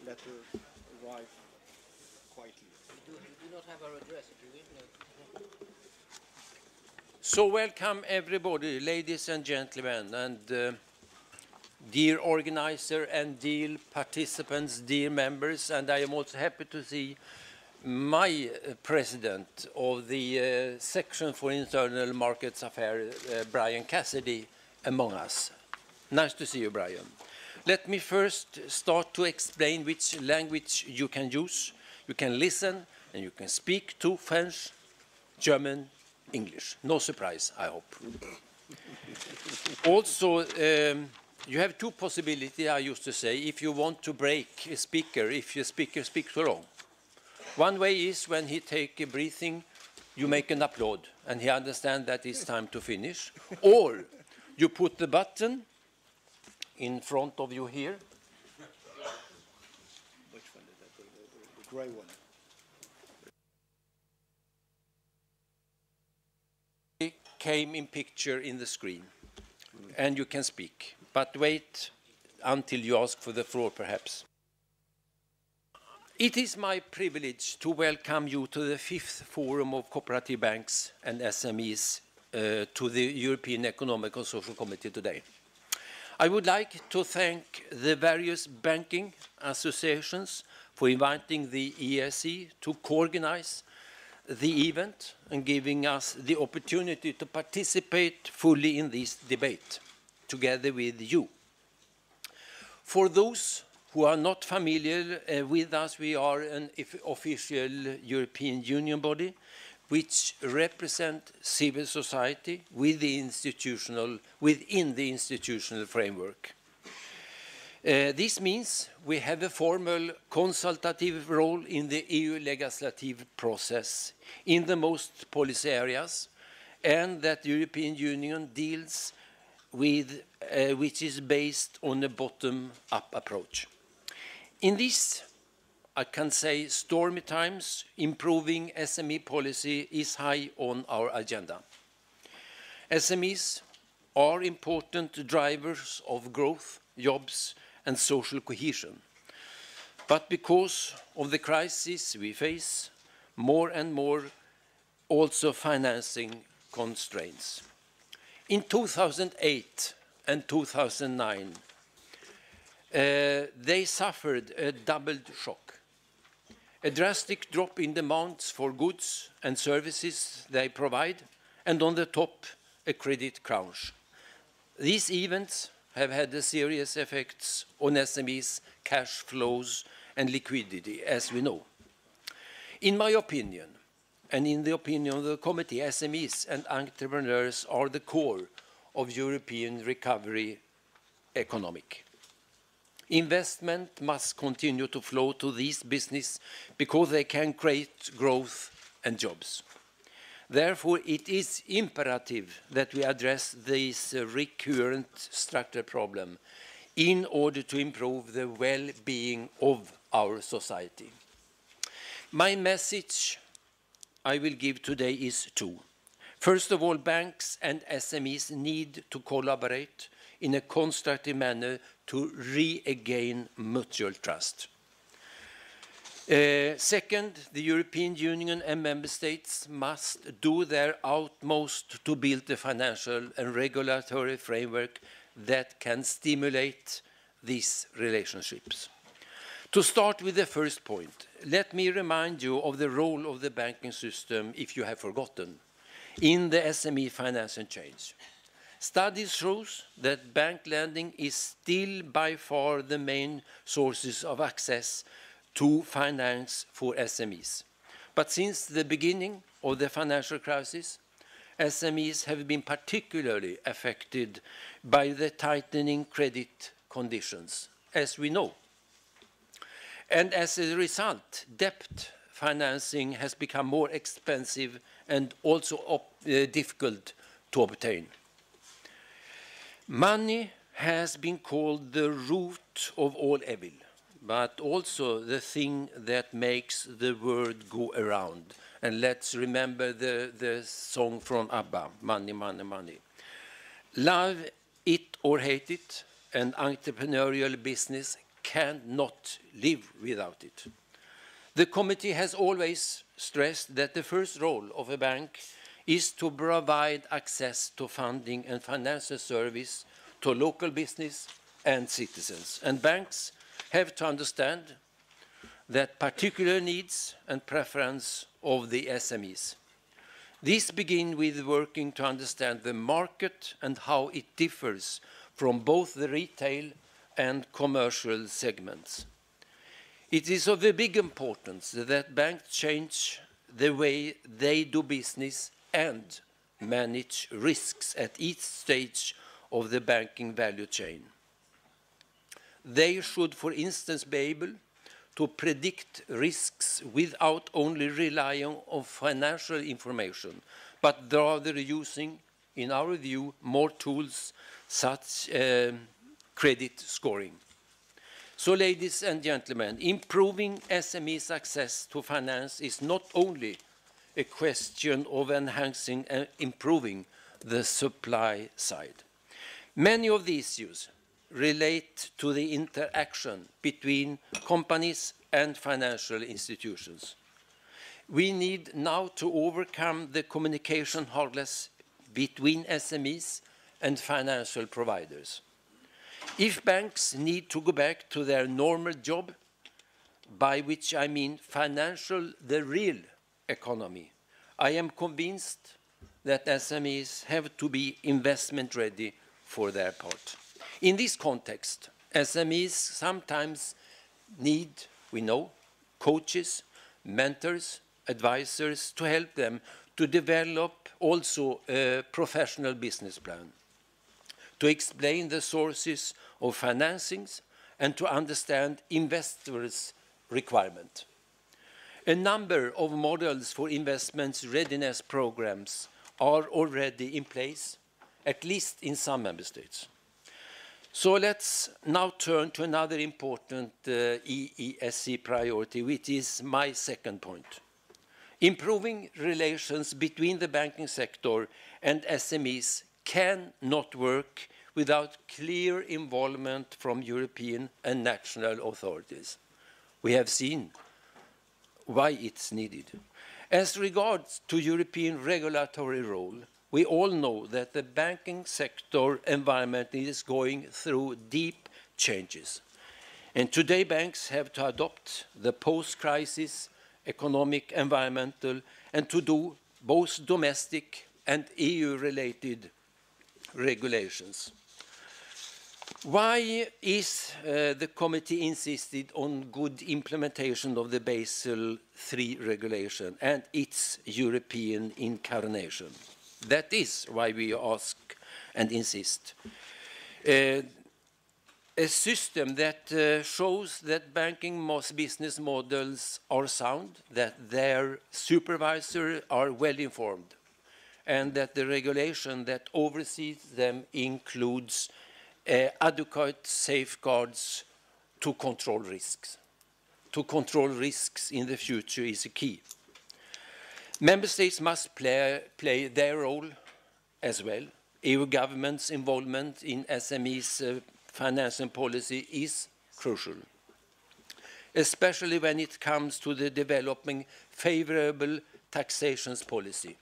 letter arrive quietly. We do not have our address, do we? No. So welcome everybody, ladies and gentlemen, and dear organizer and dear participants, dear members, and I am also happy to see my president of the section for internal markets affairs, Brian Cassidy, among us. Nice to see you, Brian. Let me first start to explain which language you can use. You can listen and you can speak to French, German, English. No surprise, I hope. Also, you have two possibilities, I used to say, if you want to break a speaker, if your speaker speaks too long. One way is when he takes a breathing, you make an applaud, and he understands that it's time to finish. Or you put the button in front of you here. Which one is that? The gray one. It came in picture in the screen, and you can speak. But wait until you ask for the floor, perhaps. It is my privilege to welcome you to the 5th Forum of Cooperative Banks and SMEs to the European Economic and Social Committee today. I would like to thank the various banking associations for inviting the EESC to co-organize the event and giving us the opportunity to participate fully in this debate together with you. For those who are not familiar with us, we are an official European Union body which represent civil society within the institutional framework. This means we have a formal consultative role in the EU legislative process in the most policy areas, and that the European Union deals with which is based on a bottom-up approach. In this, I can say, stormy times, improving SME policy is high on our agenda. SMEs are important drivers of growth, jobs, and social cohesion. But because of the crisis we face, more and more also financing constraints. In 2008 and 2009, they suffered a double shock. A drastic drop in demands for goods and services they provide, and on the top, a credit crunch. These events have had serious effects on SMEs' cash flows and liquidity, as we know. In my opinion, and in the opinion of the committee, SMEs and entrepreneurs are the core of European recovery economic. Investment must continue to flow to this business because they can create growth and jobs. Therefore, it is imperative that we address this recurrent structural problem in order to improve the well-being of our society. My message I will give today is two. First of all, banks and SMEs need to collaborate in a constructive manner to regain mutual trust. Second, the European Union and member states must do their utmost to build a financial and regulatory framework that can stimulate these relationships. To start with the first point, let me remind you of the role of the banking system, if you have forgotten, in the SME financing chain. Studies show that bank lending is still by far the main sources of access to finance for SMEs. But since the beginning of the financial crisis, SMEs have been particularly affected by the tightening credit conditions, as we know. And as a result, debt financing has become more expensive and also difficult to obtain. Money has been called the root of all evil, but also the thing that makes the world go around. And let's remember the song from ABBA, Money, Money, Money. Love it or hate it, an entrepreneurial business cannot live without it. The committee has always stressed that the first role of a bank is to provide access to funding and financial service to local business and citizens. And banks have to understand that particular needs and preference of the SMEs. This begins with working to understand the market and how it differs from both the retail and commercial segments. It is of a big importance that banks change the way they do business and manage risks at each stage of the banking value chain. They should, for instance, be able to predict risks without only relying on financial information, but rather using, in our view, more tools such as credit scoring. So, ladies and gentlemen, improving SMEs' access to finance is not only a question of enhancing and improving the supply side. Many of the issues relate to the interaction between companies and financial institutions. We need now to overcome the communication hurdles between SMEs and financial providers. If banks need to go back to their normal job, by which I mean the real economy, I am convinced that SMEs have to be investment ready for their part. In this context, SMEs sometimes need, we know, coaches, mentors, advisors to help them to develop also a professional business plan, to explain the sources of financings and to understand investors' requirement. A number of models for investments readiness programs are already in place, at least in some member states. So let's now turn to another important EESC priority, which is my second point. Improving relations between the banking sector and SMEs cannot work without clear involvement from European and national authorities. We have seen why it's needed. As regards to European regulatory role, we all know that the banking sector environment is going through deep changes. And today banks have to adopt the post-crisis economic, environmental, and to do both domestic and EU-related regulations. Why is the committee insisted on good implementation of the Basel III regulation and its European incarnation? That is why we ask and insist. A system that shows that banking business models are sound, that their supervisors are well informed, and that the regulation that oversees them includes adequate safeguards to control risks. To control risks in the future is a key. Member states must play their role as well. EU government's involvement in SMEs' financing policy is crucial, especially when it comes to the developing favorable taxation policy,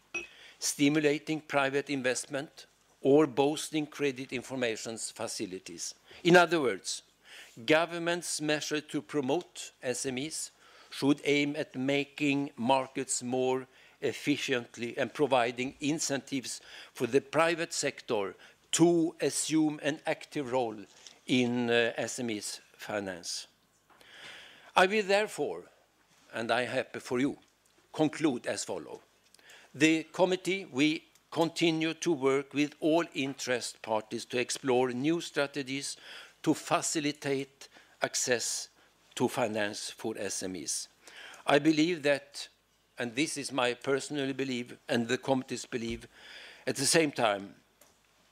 stimulating private investment, or boosting credit information facilities. In other words, governments' measures to promote SMEs should aim at making markets more efficiently and providing incentives for the private sector to assume an active role in SMEs finance. I will therefore, and I am happy for you, conclude as follows. The committee, we continue to work with all interest parties to explore new strategies to facilitate access to finance for SMEs. I believe that, and this is my personal belief and the committee's belief, at the same time,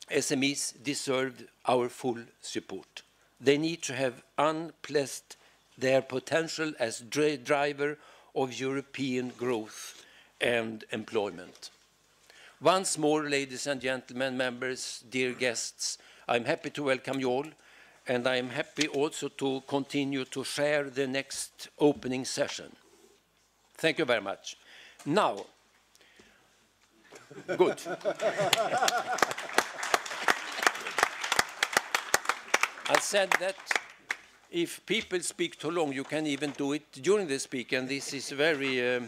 SMEs deserve our full support. They need to have unleashed their potential as driver of European growth and employment. Once more, ladies and gentlemen, members, dear guests, I'm happy to welcome you all and I am happy also to continue to share the next opening session. Thank you very much. Now, good. I said that if people speak too long, you can even do it during the speak, and this is very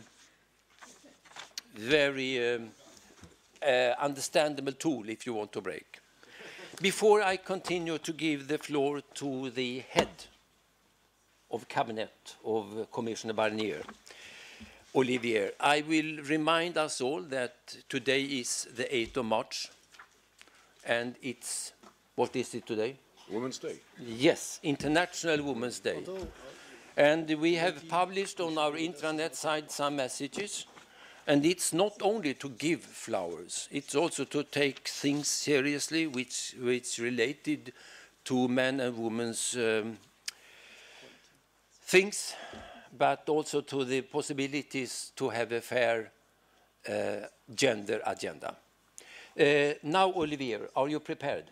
understandable tool if you want to break. Before I continue to give the floor to the head of cabinet of Commissioner Barnier, Olivier, I will remind us all that today is the 8th of March, and it's, what is it today? Women's Day. Yes, International Women's Day. And we have published on our intranet site some messages. And it's not only to give flowers, it's also to take things seriously which related to men and women's things, but also to the possibilities to have a fair gender agenda. Now, Olivier, are you prepared?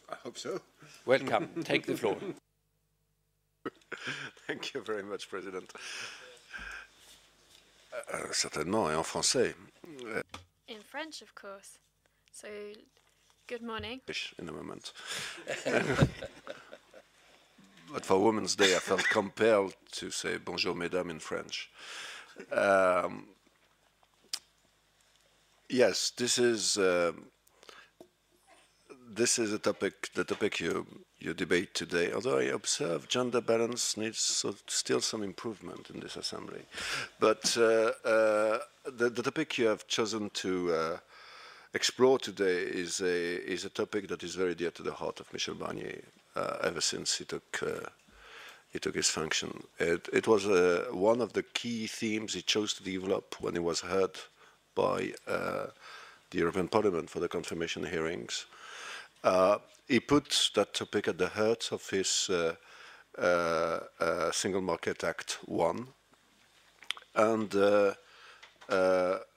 I hope so. Welcome. Take the floor. Thank you very much, President. Certainement, et en français. In French, of course. So, good morning. In a moment. But for Women's Day, I felt compelled to say bonjour, mesdames, in French. Yes, this is a topic, the topic you debate today, although I observe gender balance needs still some improvement in this assembly. But the topic you have chosen to explore today is a topic that is very dear to the heart of Michel Barnier ever since he took his function. It was one of the key themes he chose to develop when he was heard by the European Parliament for the confirmation hearings. He put that topic at the heart of his Single Market Act 1. And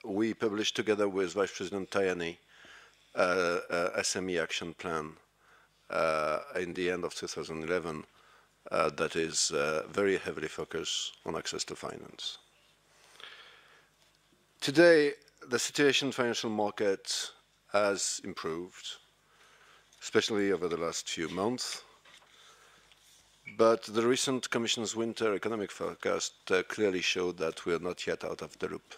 we published together with Vice President Tajani a SME action plan in the end of 2011 that is very heavily focused on access to finance. Today, the situation in financial markets has improved, especially over the last few months. But the recent Commission's winter economic forecast clearly showed that we are not yet out of the loop.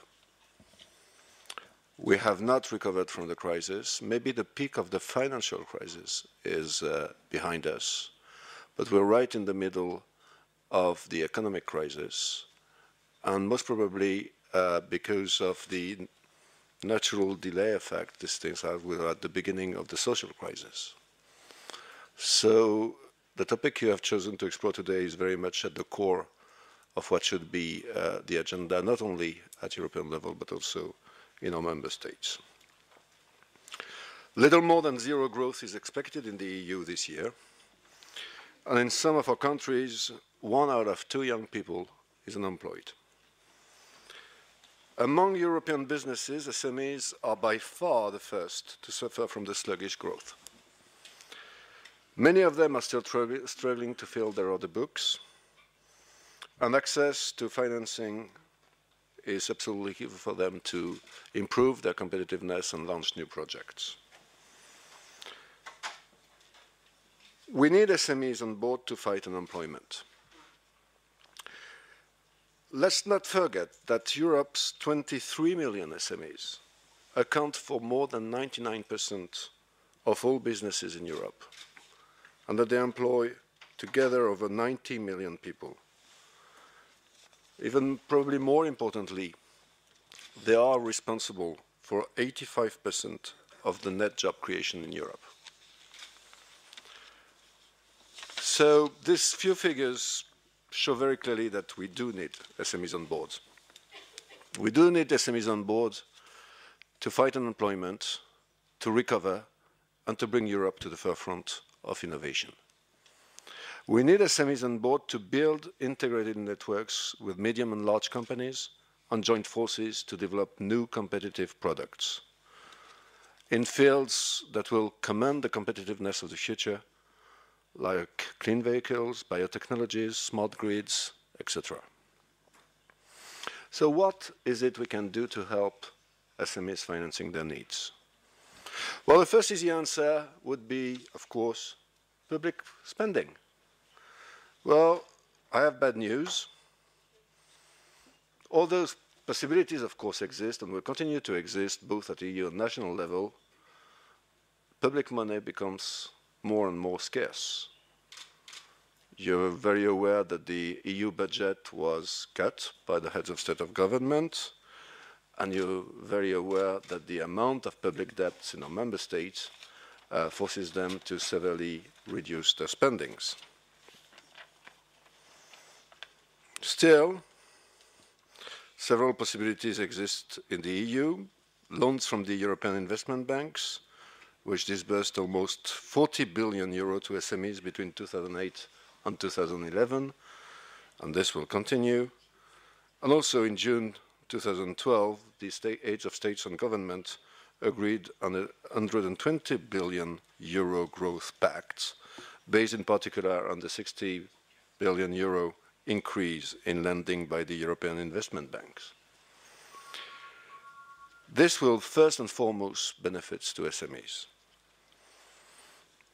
We have not recovered from the crisis. Maybe the peak of the financial crisis is behind us, but we're right in the middle of the economic crisis, and most probably because of the natural delay effect these things have, we are at the beginning of the social crisis. So the topic you have chosen to explore today is very much at the core of what should be the agenda, not only at European level, but also in our member states. Little more than zero growth is expected in the EU this year. And in some of our countries, 1 out of 2 young people is unemployed. Among European businesses, SMEs are by far the first to suffer from the sluggish growth. Many of them are still struggling to fill their order books, and access to financing is absolutely key for them to improve their competitiveness and launch new projects. We need SMEs on board to fight unemployment. Let's not forget that Europe's 23 million SMEs account for more than 99% of all businesses in Europe, and that they employ together over 90 million people. Even probably more importantly, they are responsible for 85% of the net job creation in Europe. So these few figures show very clearly that we do need SMEs on board. We do need SMEs on board to fight unemployment, to recover, and to bring Europe to the forefront of innovation. We need SMEs on board to build integrated networks with medium and large companies and join forces to develop new competitive products in fields that will command the competitiveness of the future like clean vehicles, biotechnologies, smart grids, etc. So what is it we can do to help SMEs financing their needs? Well, the first easy answer would be, of course, public spending. Well, I have bad news. All those possibilities, of course, exist and will continue to exist both at EU and national level. Public money becomes more and more scarce. You're very aware that the EU budget was cut by the heads of state of government, and you're very aware that the amount of public debts in our member states forces them to severely reduce their spendings. Still, several possibilities exist in the EU. Loans from the European investment banks, which disbursed almost 40 billion euro to SMEs between 2008 and 2011, and this will continue. And also in June 2012, the Heads of States and Government agreed on a 120 billion euro growth pact, based in particular on the 60 billion euro increase in lending by the European investment banks. This will first and foremost benefit to SMEs.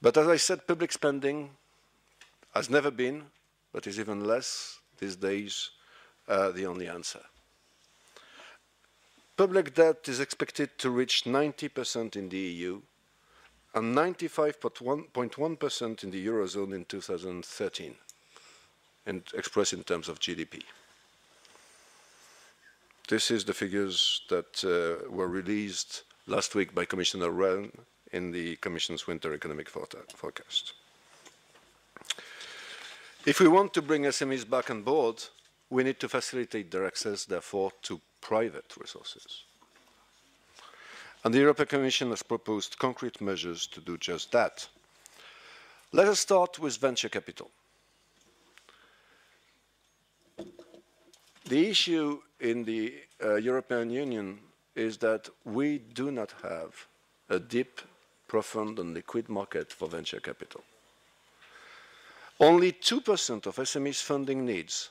But as I said, public spending has never been, but is even less these days, the only answer. Public debt is expected to reach 90% in the EU and 95.1% in the Eurozone in 2013, and expressed in terms of GDP. This is the figures that were released last week by Commissioner Rehn in the Commission's winter economic forecast. If we want to bring SMEs back on board, we need to facilitate their access, therefore, to private resources. And the European Commission has proposed concrete measures to do just that. Let us start with venture capital. The issue in the European Union is that we do not have a deep, profound, and liquid market for venture capital. Only 2% of SMEs' funding needs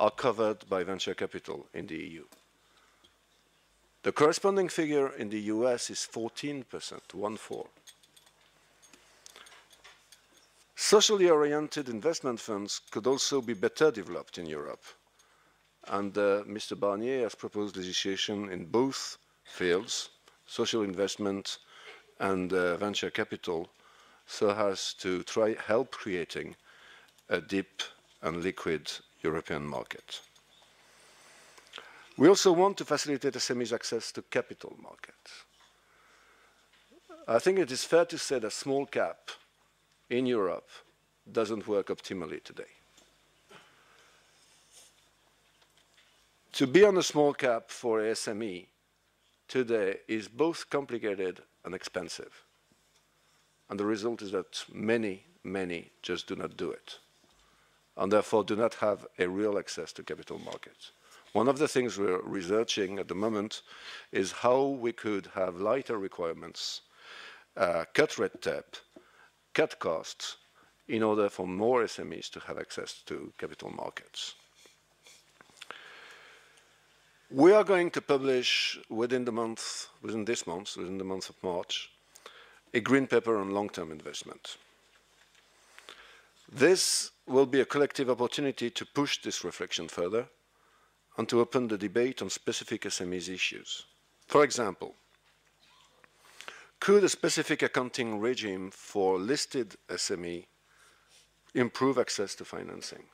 are covered by venture capital in the EU. The corresponding figure in the US is 14%, 1/4. Socially oriented investment funds could also be better developed in Europe. And Mr. Barnier has proposed legislation in both fields, social investment and venture capital, so as to try help creating a deep and liquid European market. We also want to facilitate SMEs' access to capital markets. I think it is fair to say that small cap in Europe doesn't work optimally today. To be on a small cap for a SME today is both complicated and expensive. And the result is that many just do not do it, and therefore do not have a real access to capital markets. One of the things we're researching at the moment is how we could have lighter requirements, cut red tape, cut costs, in order for more SMEs to have access to capital markets. We are going to publish within the month of March, a green paper on long-term investment. This will be a collective opportunity to push this reflection further and to open the debate on specific SMEs issues. For example, could a specific accounting regime for listed SME improve access to financing?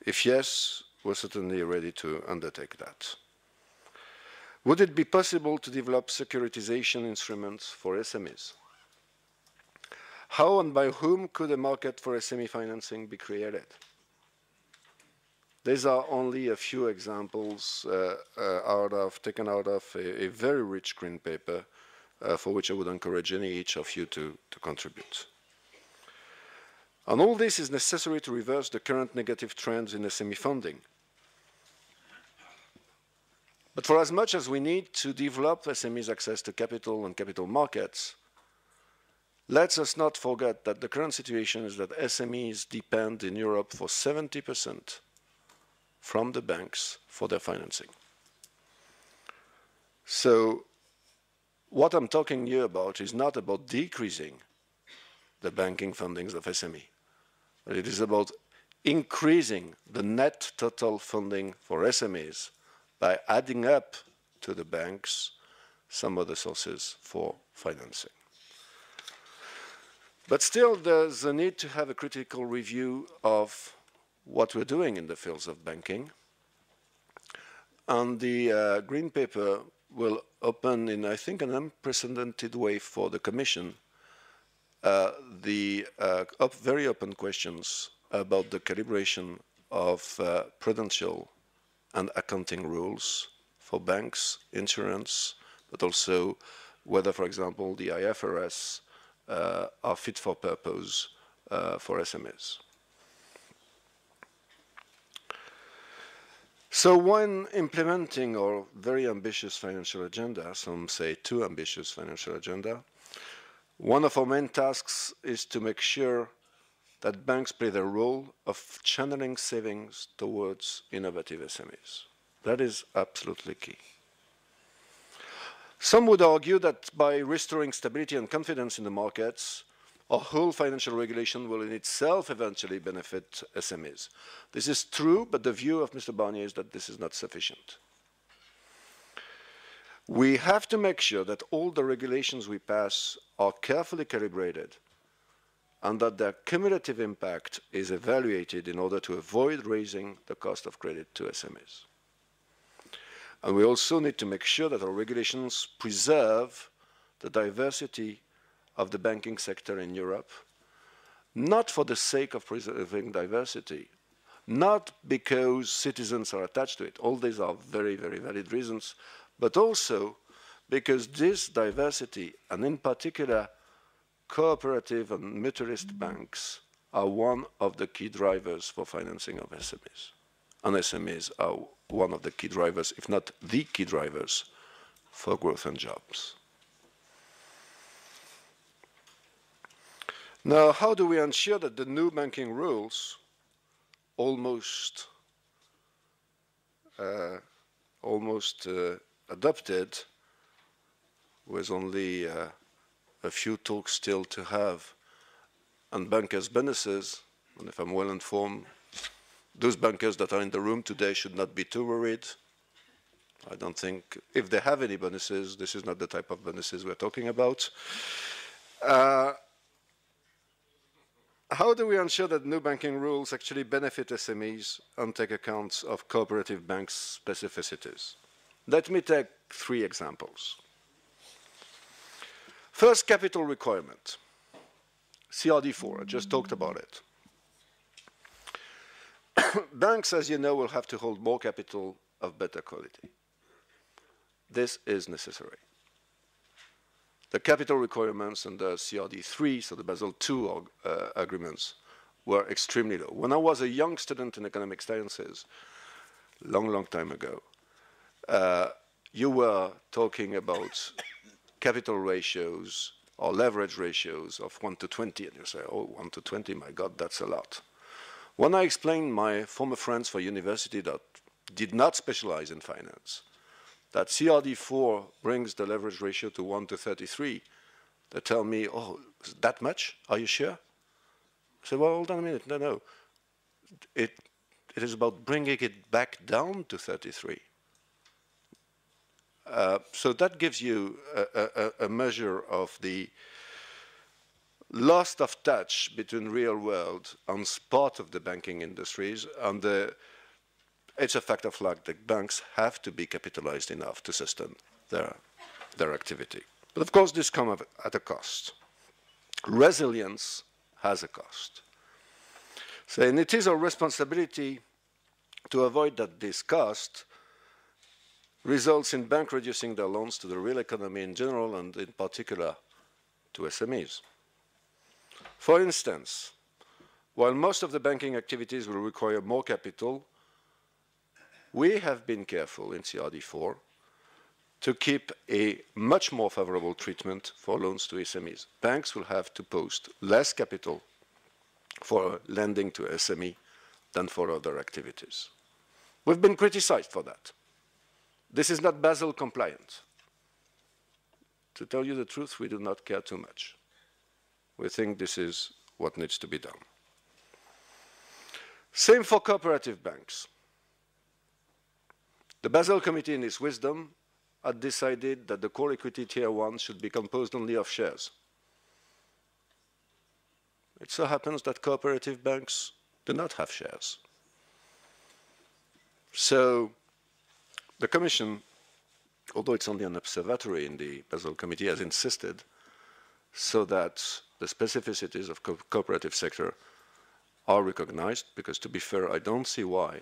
If yes, we're certainly ready to undertake that. Would it be possible to develop securitization instruments for SMEs? How and by whom could a market for SME financing be created? These are only a few examples taken out of a very rich green paper for which I would encourage each of you to contribute. And all this is necessary to reverse the current negative trends in SME funding. But for as much as we need to develop SMEs' access to capital and capital markets, Let us not forget that the current situation is that SMEs depend in Europe for 70% from the banks for their financing. So what I'm talking here about is not about decreasing the banking fundings of SME, but it is about increasing the net total funding for SMEs by adding up to the banks some other sources for financing. But still, there's a need to have a critical review of what we're doing in the fields of banking. And the Green Paper will open in, I think, an unprecedented way for the Commission very open questions about the calibration of prudential and accounting rules for banks, insurance, but also whether, for example, the IFRS are fit for purpose for SMEs. So when implementing our very ambitious financial agenda, some say too ambitious financial agenda, one of our main tasks is to make sure that banks play their role of channeling savings towards innovative SMEs. That is absolutely key. Some would argue that by restoring stability and confidence in the markets, our whole financial regulation will in itself eventually benefit SMEs. This is true, but the view of Mr. Barnier is that this is not sufficient. We have to make sure that all the regulations we pass are carefully calibrated and that their cumulative impact is evaluated in order to avoid raising the cost of credit to SMEs. And we also need to make sure that our regulations preserve the diversity of the banking sector in Europe, not for the sake of preserving diversity, not because citizens are attached to it. All these are very, very valid reasons, but also because this diversity, and in particular cooperative and mutualist banks, are one of the key drivers for financing of SMEs. And SMEs are one of the key drivers, if not the key drivers, for growth and jobs. Now, how do we ensure that the new banking rules, almost adopted, with only a few talks still to have, and bankers' bonuses, and if I'm well informed, those bankers that are in the room today should not be too worried. I don't think, if they have any bonuses, this is not the type of bonuses we're talking about. How do we ensure that new banking rules actually benefit SMEs and take account of cooperative banks' specificities? Let me take 3 examples. First, capital requirement. CRD4, I just talked about it. Banks, as you know, will have to hold more capital of better quality. This is necessary. The capital requirements under CRD3, so the Basel II agreements, were extremely low. When I was a young student in economic sciences, long time ago, you were talking about capital ratios or leverage ratios of 1 to 20, and you say, oh, 1 to 20, my God, that's a lot. When I explained my former friends for university that did not specialize in finance, that CRD4 brings the leverage ratio to 1 to 33, they tell me, oh, is that much? Are you sure? I said, well, hold on a minute. No. It is about bringing it back down to 33. So that gives you a measure of the loss of touch between real world and part of the banking industries, and it's a fact of life that banks have to be capitalized enough to sustain their activity. But of course, this comes at a cost. Resilience has a cost. So, and it is our responsibility to avoid that this cost results in banks reducing their loans to the real economy in general and in particular to SMEs. For instance, while most of the banking activities will require more capital, we have been careful in CRD4 to keep a much more favorable treatment for loans to SMEs. Banks will have to post less capital for lending to SME than for other activities. We've been criticized for that. This is not Basel compliant. To tell you the truth, we do not care too much. We think this is what needs to be done. Same for cooperative banks. The Basel Committee, in its wisdom, had decided that the core equity tier 1 should be composed only of shares. It so happens that cooperative banks do not have shares. So the Commission, although it's only an observatory in the Basel Committee, has insisted so that the specificities of the cooperative sector are recognized, because to be fair, I don't see why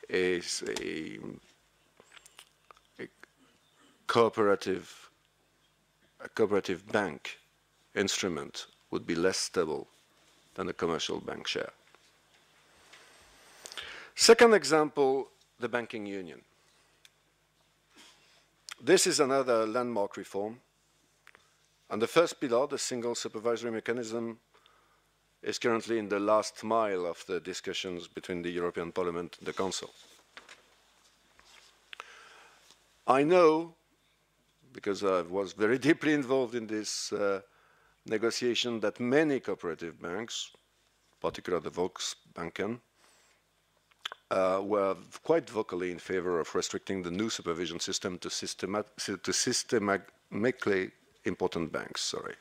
a cooperative bank instrument would be less stable than a commercial bank share. Second example, the banking union. This is another landmark reform. And the first pillar, the single supervisory mechanism, is currently in the last mile of the discussions between the European Parliament and the Council. I know, because I was very deeply involved in this negotiation, that many cooperative banks, particularly the Volksbanken, were quite vocally in favor of restricting the new supervision system to systemically important banks. Sorry.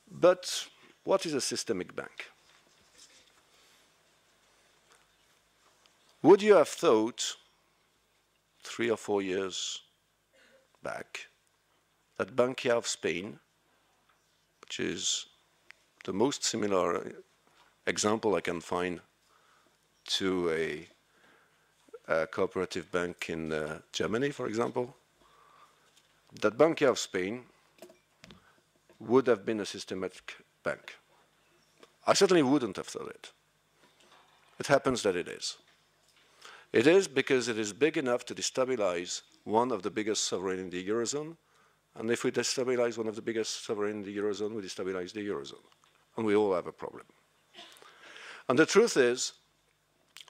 But what is a systemic bank? Would you have thought 3 or 4 years back that Bankia of Spain, which is the most similar example I can find to a cooperative bank in Germany, for example, that Bankia of Spain would have been a systemic bank? I certainly wouldn't have thought it. It happens that it is. It is because it is big enough to destabilize one of the biggest sovereigns in the Eurozone. And if we destabilize one of the biggest sovereigns in the Eurozone, we destabilize the Eurozone. And we all have a problem. And the truth is,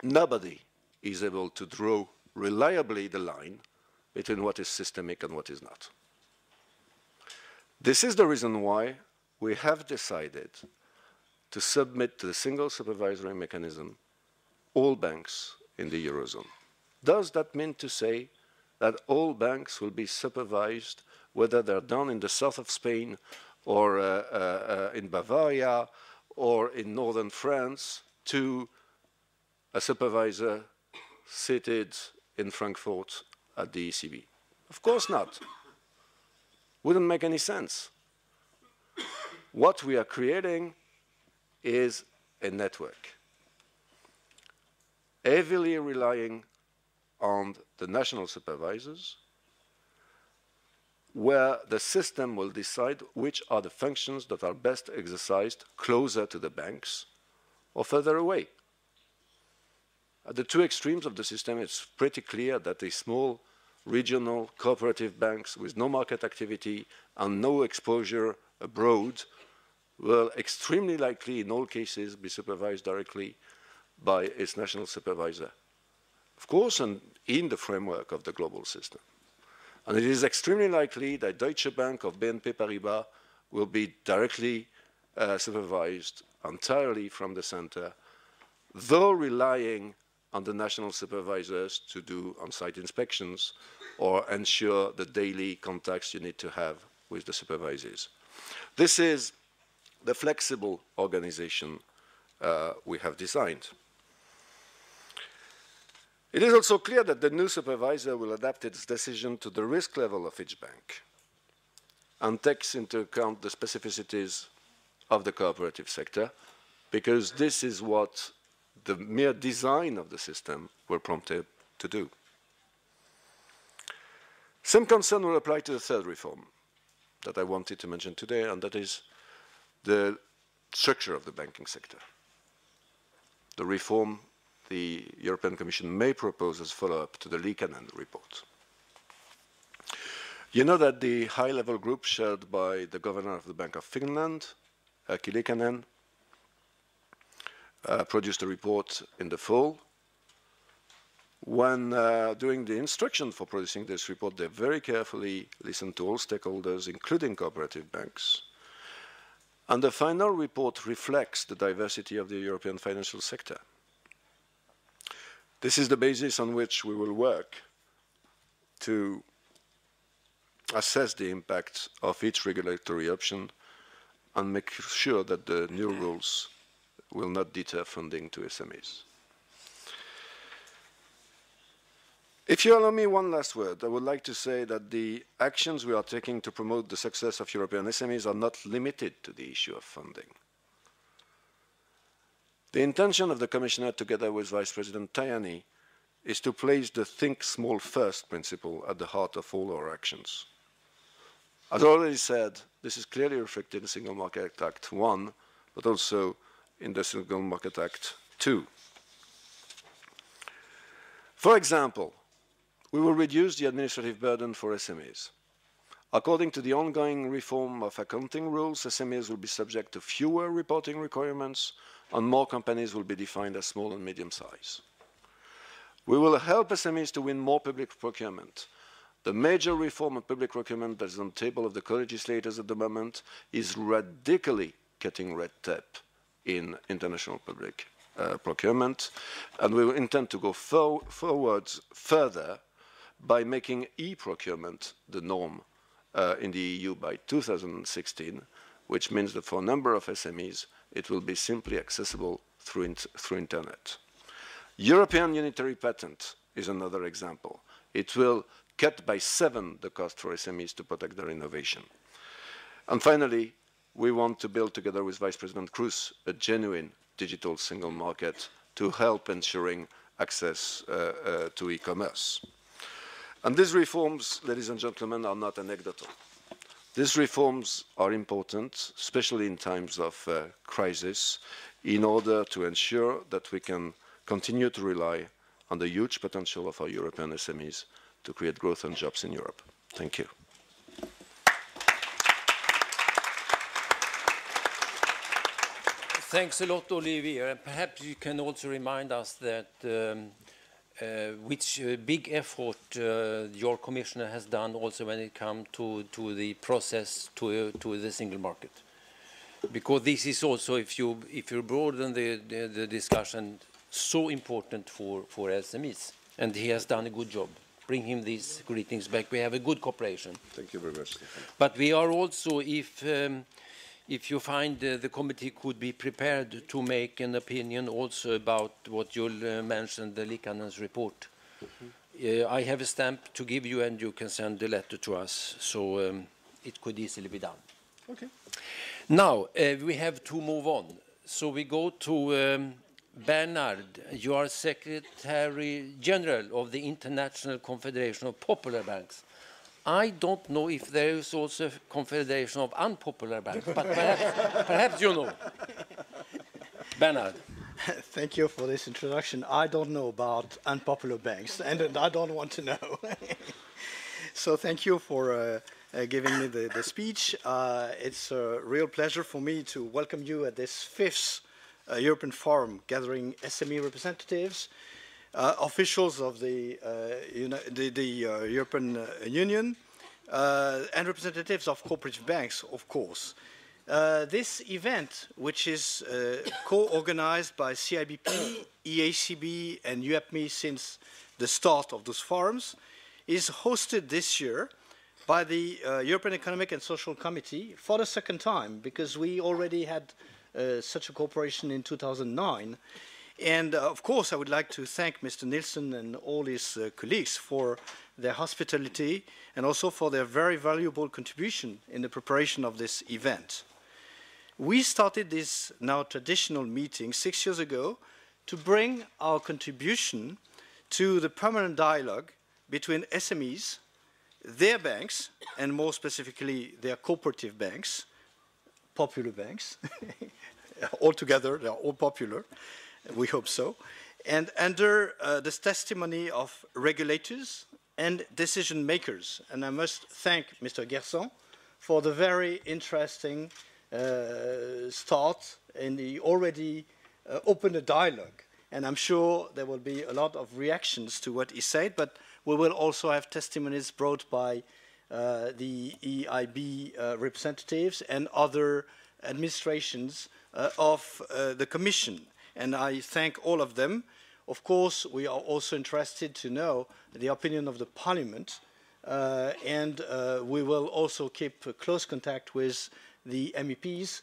nobody is able to draw reliably the line between what is systemic and what is not. This is the reason why we have decided to submit to the single supervisory mechanism all banks in the Eurozone. Does that mean to say that all banks will be supervised, whether they're done in the south of Spain or in Bavaria or in northern France, to a supervisor seated in Frankfurt at the ECB? Of course not. Wouldn't make any sense. What we are creating is a network, heavily relying on the national supervisors, where the system will decide which are the functions that are best exercised closer to the banks or further away. At the two extremes of the system, it's pretty clear that the small regional cooperative banks with no market activity and no exposure abroad will extremely likely, in all cases, be supervised directly by its national supervisor. Of course, and in the framework of the global system. And it is extremely likely that Deutsche Bank of BNP Paribas will be directly supervised entirely from the center, though relying on the national supervisors to do on-site inspections or ensure the daily contacts you need to have with the supervisors. This is the flexible organization we have designed. It is also clear that the new supervisor will adapt its decision to the risk level of each bank and takes into account the specificities of the cooperative sector, because this is what the mere design of the system were prompted to do. Same concern will apply to the third reform that I wanted to mention today, and that is the structure of the banking sector. The reform the European Commission may propose as follow-up to the Liikanen report. You know that the high-level group chaired by the governor of the Bank of Finland, Erkki Liikanen, produced a report in the fall. When doing the instruction for producing this report, they very carefully listened to all stakeholders, including cooperative banks. And the final report reflects the diversity of the European financial sector. This is the basis on which we will work to assess the impact of each regulatory option and make sure that the new rules will not deter funding to SMEs. If you allow me one last word, I would like to say that the actions we are taking to promote the success of European SMEs are not limited to the issue of funding. The intention of the Commissioner, together with Vice President Tajani, is to place the think small first principle at the heart of all our actions. As I already said, this is clearly reflected in the Single Market Act 1, but also in the Single Market Act 2. For example, we will reduce the administrative burden for SMEs. According to the ongoing reform of accounting rules, SMEs will be subject to fewer reporting requirements, and more companies will be defined as small and medium size. We will help SMEs to win more public procurement. The major reform of public procurement that is on the table of the co-legislators at the moment is radically cutting red tape in international public procurement, and we will intend to go forwards further by making e-procurement the norm in the EU by 2016, which means that for a number of SMEs, it will be simply accessible through internet. European unitary patent is another example. It will cut by 7 the cost for SMEs to protect their innovation. And finally, we want to build together with Vice President Cruz a genuine digital single market to help ensuring access to e-commerce. And these reforms, ladies and gentlemen, are not anecdotal. These reforms are important, especially in times of crisis, in order to ensure that we can continue to rely on the huge potential of our European SMEs to create growth and jobs in Europe. Thank you. Thanks a lot, Olivier. And perhaps you can also remind us that which big effort your commissioner has done also when it comes to the process to the single market. Because this is also, if you broaden the discussion, so important for SMEs. And he has done a good job. Bring him these greetings back. We have a good cooperation. Thank you very much, Staffan. But we are also, if you find the committee could be prepared to make an opinion also about what you mentioned, the Liikanen's report. I have a stamp to give you and you can send the letter to us, so it could easily be done. Okay. Now, we have to move on. So we go to Bernard. You are Secretary General of the International Confederation of Popular Banks. I don't know if there is also a confederation of unpopular banks, but perhaps you know. Bernard. Thank you for this introduction. I don't know about unpopular banks, and I don't want to know. So thank you for giving me the speech. It's a real pleasure for me to welcome you at this 5th European Forum gathering SME representatives, officials of the European Union, and representatives of cooperative banks, of course. This event, which is co-organized by CIBP, EACB, and UEAPME since the start of those forums, is hosted this year by the European Economic and Social Committee for the 2nd time, because we already had such a cooperation in 2009. And of course, I would like to thank Mr. Nilsson and all his colleagues for their hospitality and also for their very valuable contribution in the preparation of this event. We started this now traditional meeting 6 years ago to bring our contribution to the permanent dialogue between SMEs, their banks, and more specifically their cooperative banks, popular banks. Altogether, they are all popular. We hope so. And under this testimony of regulators, and decision makers. And I must thank Mr. Guersent for the very interesting start, and he already opened a dialogue. And I'm sure there will be a lot of reactions to what he said, but we will also have testimonies brought by the EIB representatives and other administrations of the Commission. And I thank all of them. Of course, we are also interested to know the opinion of the Parliament, and we will also keep close contact with the MEPs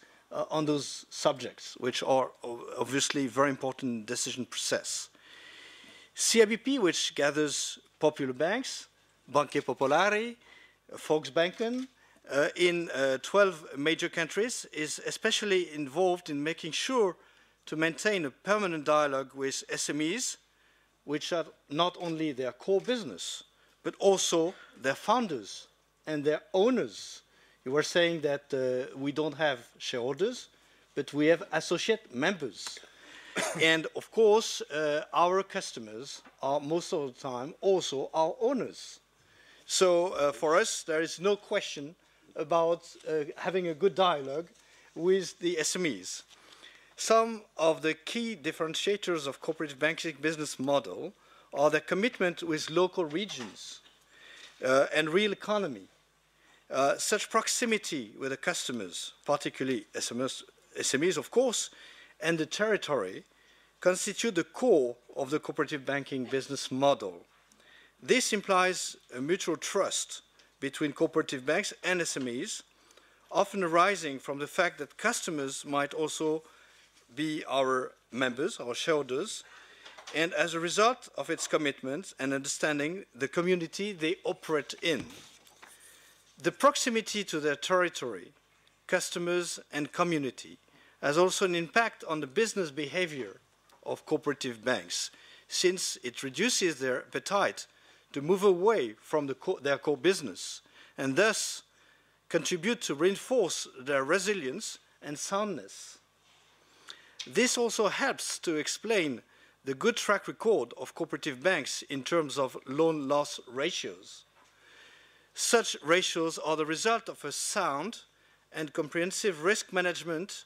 on those subjects, which are obviously very important in the decision process. CIBP, which gathers popular banks, Banche Popolari, Volksbanken, in 12 major countries, is especially involved in making sure to maintain a permanent dialogue with SMEs, which are not only their core business, but also their founders and their owners. You were saying that we don't have shareholders, but we have associate members. And of course, our customers are most of the time also our owners. So for us, there is no question about having a good dialogue with the SMEs. Some of the key differentiators of cooperative banking business model are their commitment with local regions and real economy. Such proximity with the customers, particularly SMEs of course, and the territory, constitute the core of the cooperative banking business model. This implies a mutual trust between cooperative banks and SMEs, often arising from the fact that customers might also be our members, our shareholders, and as a result of its commitment and understanding the community they operate in. The proximity to their territory, customers, and community has also an impact on the business behavior of cooperative banks, since it reduces their appetite to move away from their core business and thus contribute to reinforce their resilience and soundness. This also helps to explain the good track record of cooperative banks in terms of loan loss ratios. Such ratios are the result of a sound and comprehensive risk management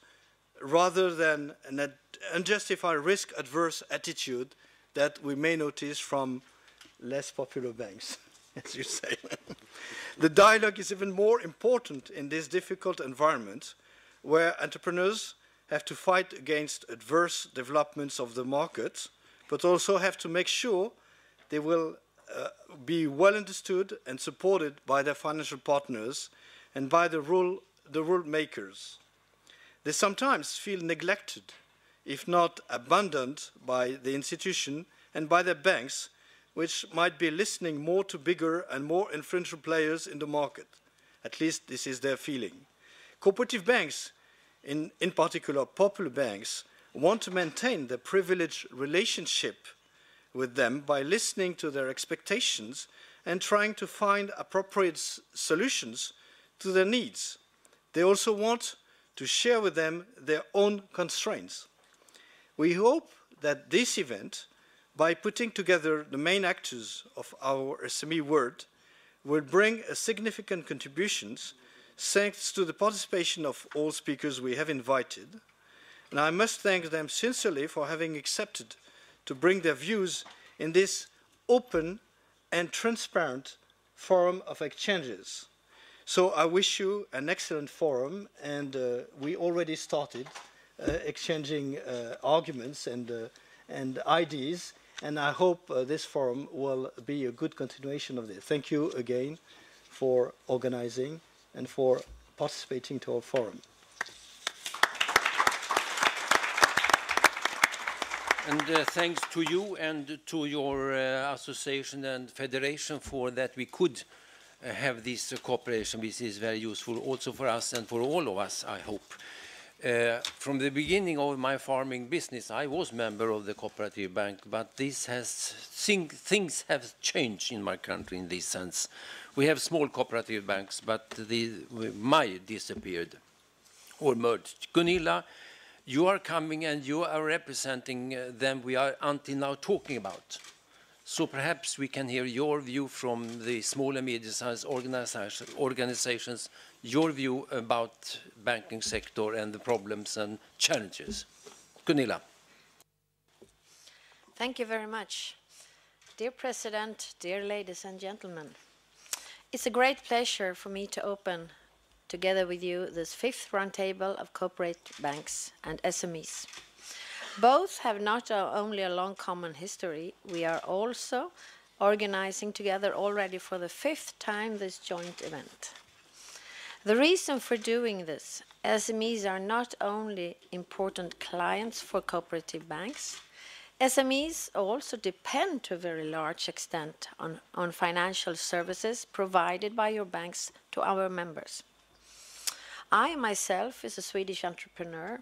rather than an unjustified risk-adverse attitude that we may notice from less popular banks, as you say. The dialogue is even more important in this difficult environment where entrepreneurs have to fight against adverse developments of the market, but also have to make sure they will be well understood and supported by their financial partners and by the rule makers. They sometimes feel neglected, if not abandoned, by the institution and by their banks, which might be listening more to bigger and more influential players in the market. At least this is their feeling. Cooperative banks, in particular popular banks, want to maintain the privileged relationship with them by listening to their expectations and trying to find appropriate solutions to their needs. They also want to share with them their own constraints. We hope that this event, by putting together the main actors of our SME world, will bring a significant contributions thanks to the participation of all speakers we have invited. And I must thank them sincerely for having accepted to bring their views in this open and transparent forum of exchanges. So I wish you an excellent forum, and we already started exchanging arguments and ideas, and I hope this forum will be a good continuation of this. Thank you again for organizing and for participating to our forum. And thanks to you and to your association and federation for that we could have this cooperation, which is very useful also for us and for all of us, I hope. From the beginning of my farming business, I was member of the cooperative bank, but things have changed in my country in this sense. We have small cooperative banks, but mine disappeared or merged. Gunilla, you are coming and you are representing them we are until now talking about. So perhaps we can hear your view from the small and medium-sized organizations, your view about banking sector and the problems and challenges. Gunilla. Thank you very much. Dear President, dear ladies and gentlemen, it's a great pleasure for me to open, together with you, this fifth roundtable of cooperative banks and SMEs. Both have not only a long common history, we are also organizing together already for the fifth time this joint event. The reason for doing this, SMEs are not only important clients for cooperative banks, SMEs also depend to a very large extent on financial services provided by your banks to our members. I myself is a Swedish entrepreneur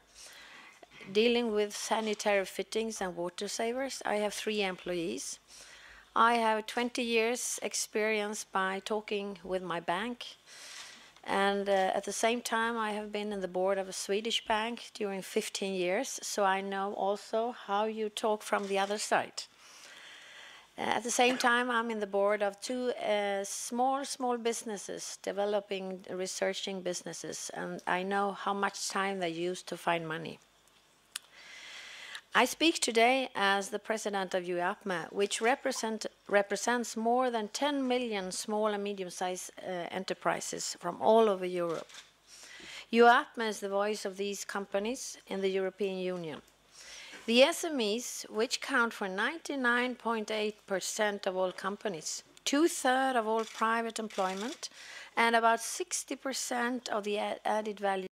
dealing with sanitary fittings and water savers. I have 3 employees. I have 20 years experience by talking with my bank, and at the same time I have been in the board of a Swedish bank during 15 years, so I know also how you talk from the other side. At the same time, I'm in the board of 2 small businesses, developing, researching businesses, and I know how much time they use to find money. I speak today as the president of UEAPME, which represents more than 10 million small and medium-sized enterprises from all over Europe. UEAPME is the voice of these companies in the European Union. The SMEs, which count for 99.8% of all companies, 2/3 of all private employment, and about 60% of the added value